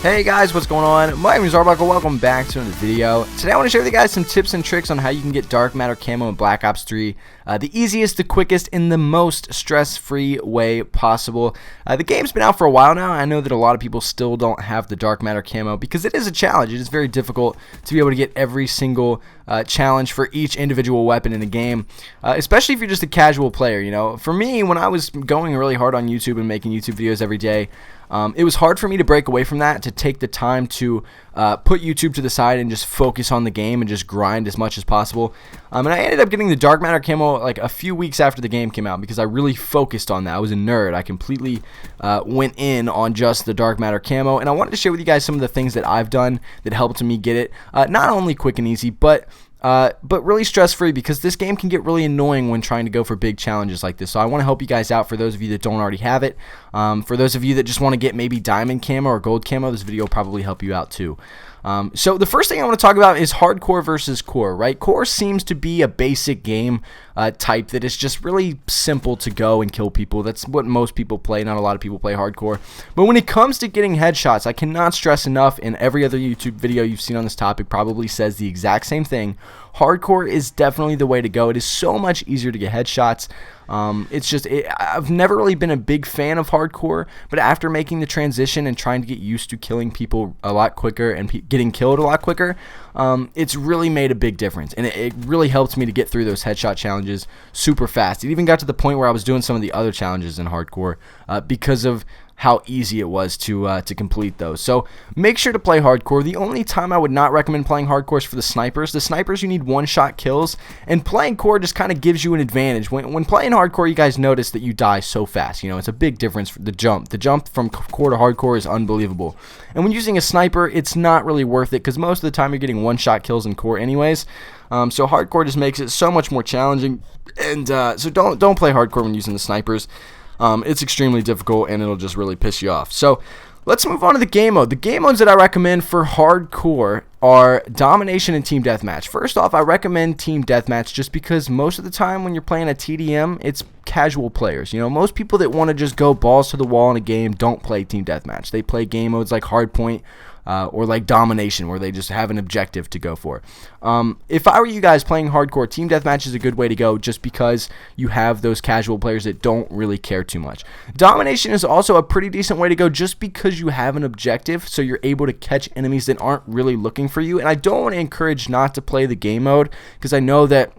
Hey guys, what's going on? My name is Arbuckle. Welcome back to another video. Today I want to share with you guys some tips and tricks on how you can get Dark Matter Camo in Black Ops 3 the easiest, the quickest, and the most stress-free way possible. The game's been out for a while now. I know that a lot of people still don't have the Dark Matter Camo because it is a challenge. It is very difficult to be able to get every single challenge for each individual weapon in the game, especially if you're just a casual player. You know, for me, when I was going really hard on YouTube and making YouTube videos every day, it was hard for me to break away from that, to take the time to put YouTube to the side and just focus on the game and just grind as much as possible. And I ended up getting the Dark Matter Camo like a few weeks after the game came out because I really focused on that. I was a nerd. I completely went in on just the Dark Matter Camo, and I wanted to share with you guys some of the things that I've done that helped me get it. Not only quick and easy, but really stress-free, because this game can get really annoying when trying to go for big challenges like this. So I want to help you guys out, for those of you that don't already have it. For those of you that just want to get maybe diamond camo or gold camo, this video will probably help you out too. So the first thing I want to talk about is hardcore versus core, right? Core seems to be a basic game type that is just really simple to go and kill people. That's what most people play. Not a lot of people play hardcore. But when it comes to getting headshots, I cannot stress enough, and every other YouTube video you've seen on this topic probably says the exact same thing. Hardcore is definitely the way to go. It is so much easier to get headshots. I've never really been a big fan of hardcore, but after making the transition and trying to get used to killing people a lot quicker and getting killed a lot quicker, it's really made a big difference, and it really helped me to get through those headshot challenges super fast. It even got to the point where I was doing some of the other challenges in hardcore because of how easy it was to complete those. So make sure to play hardcore. The only time I would not recommend playing hardcore is for the snipers. The snipers, you need one-shot kills, and playing core just kind of gives you an advantage. When playing hardcore, you guys notice that you die so fast. You know, it's a big difference for the jump. The jump from core to hardcore is unbelievable. And when using a sniper, it's not really worth it because most of the time you're getting one-shot kills in core anyways. So hardcore just makes it so much more challenging, and so don't play hardcore when using the snipers. It's extremely difficult, and it'll just really piss you off. So let's move on to the game mode. The game modes that I recommend for hardcore are Domination and Team Deathmatch. First off, I recommend Team Deathmatch just because most of the time when you're playing a TDM, it's casual players. You know, most people that want to just go balls to the wall in a game don't play Team Deathmatch. They play game modes like Hardpoint or like Domination, where they just have an objective to go for. If I were you guys playing hardcore, Team Deathmatch is a good way to go just because you have those casual players that don't really care too much. Domination is also a pretty decent way to go just because you have an objective, so you're able to catch enemies that aren't really looking for you. And I don't want to encourage not to play the game mode, because I know that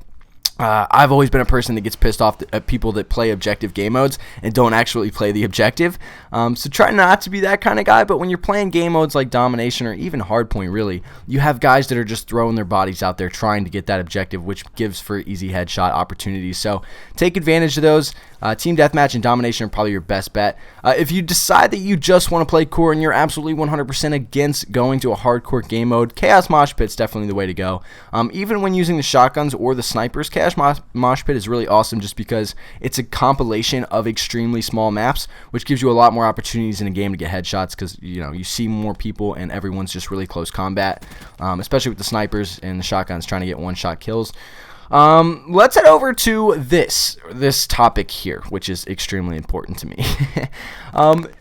I've always been a person that gets pissed off at people that play objective game modes and don't actually play the objective. So try not to be that kind of guy, but when you're playing game modes like Domination or even Hardpoint, really, you have guys that are just throwing their bodies out there trying to get that objective, which gives for easy headshot opportunities. So take advantage of those. Team Deathmatch and Domination are probably your best bet. If you decide that you just want to play core and you're absolutely 100% against going to a hardcore game mode, Chaos Mosh Pit's definitely the way to go. Even when using the shotguns or the snipers, Chaos Mosh Pit is really awesome just because it's a compilation of extremely small maps, which gives you a lot more opportunities in a game to get headshots, because you know, you see more people and everyone's just really close combat, especially with the snipers and the shotguns trying to get one-shot kills. Let's head over to this topic here, which is extremely important to me.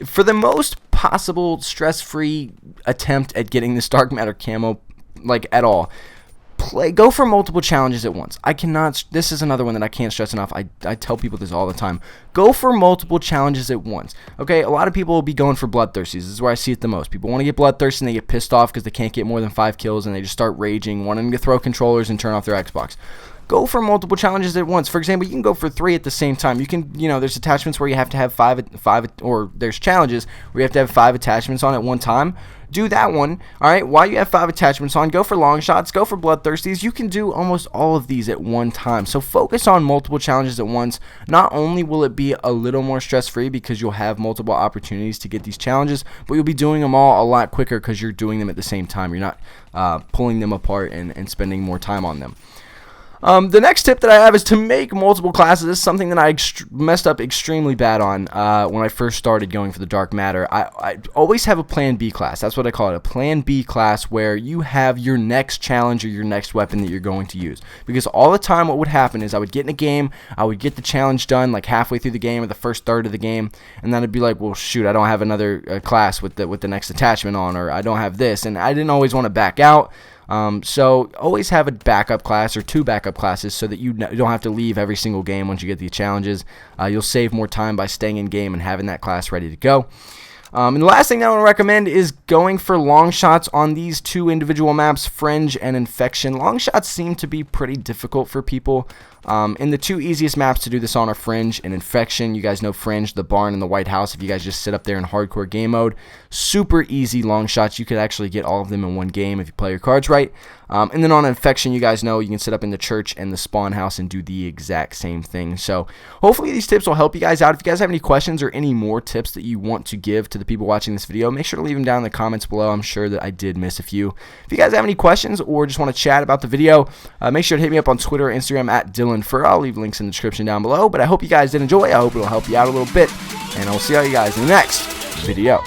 For the most possible stress-free attempt at getting this Dark Matter Camo, like at all, go for multiple challenges at once. This is another one that I can't stress enough. I tell people this all the time. Go for multiple challenges at once. Okay, a lot of people will be going for bloodthirsties. This is where I see it the most. People want to get bloodthirsty and they get pissed off because they can't get more than 5 kills, and they just start raging, wanting to throw controllers and turn off their Xbox. Go for multiple challenges at once. For example, you can go for 3 at the same time. You can, you know, there's attachments where you have to have 5, or there's challenges where you have to have 5 attachments on at one time. Do that one. All right, while you have 5 attachments on, go for long shots, go for bloodthirsties. You can do almost all of these at one time. So focus on multiple challenges at once. Not only will it be a little more stress-free because you'll have multiple opportunities to get these challenges, but you'll be doing them all a lot quicker because you're doing them at the same time. You're not pulling them apart and spending more time on them. The next tip that I have is to make multiple classes. This is something that I messed up extremely bad on when I first started going for the Dark Matter. I always have a plan B class. That's what I call it, a plan B class, where you have your next challenge or your next weapon that you're going to use. Because all the time what would happen is I would get in a game, I would get the challenge done like halfway through the game or the first third of the game, and then I'd be like, well, shoot, I don't have another class with the next attachment on, or I don't have this, and I didn't always want to back out. So always have a backup class or 2 backup classes so that you don't have to leave every single game once you get the challenges. You'll save more time by staying in game and having that class ready to go. And the last thing that I want to recommend is going for long shots on these 2 individual maps, Fringe and Infection. Long shots seem to be pretty difficult for people. And the 2 easiest maps to do this on are Fringe and Infection. You guys know Fringe, the barn, and the White House. If you guys just sit up there in hardcore game mode, super easy long shots. You could actually get all of them in one game if you play your cards right. And then on Infection, you guys know you can sit up in the church and the spawn house and do the exact same thing. So hopefully these tips will help you guys out. If you guys have any questions or any more tips that you want to give to the people watching this video, make sure to leave them down in the comments below. I'm sure that I did miss a few. If you guys have any questions or just want to chat about the video, make sure to hit me up on Twitter or Instagram at DylanFur. I'll leave links in the description down below. But I hope you guys did enjoy. I hope it'll help you out a little bit. And I'll see all you guys in the next video.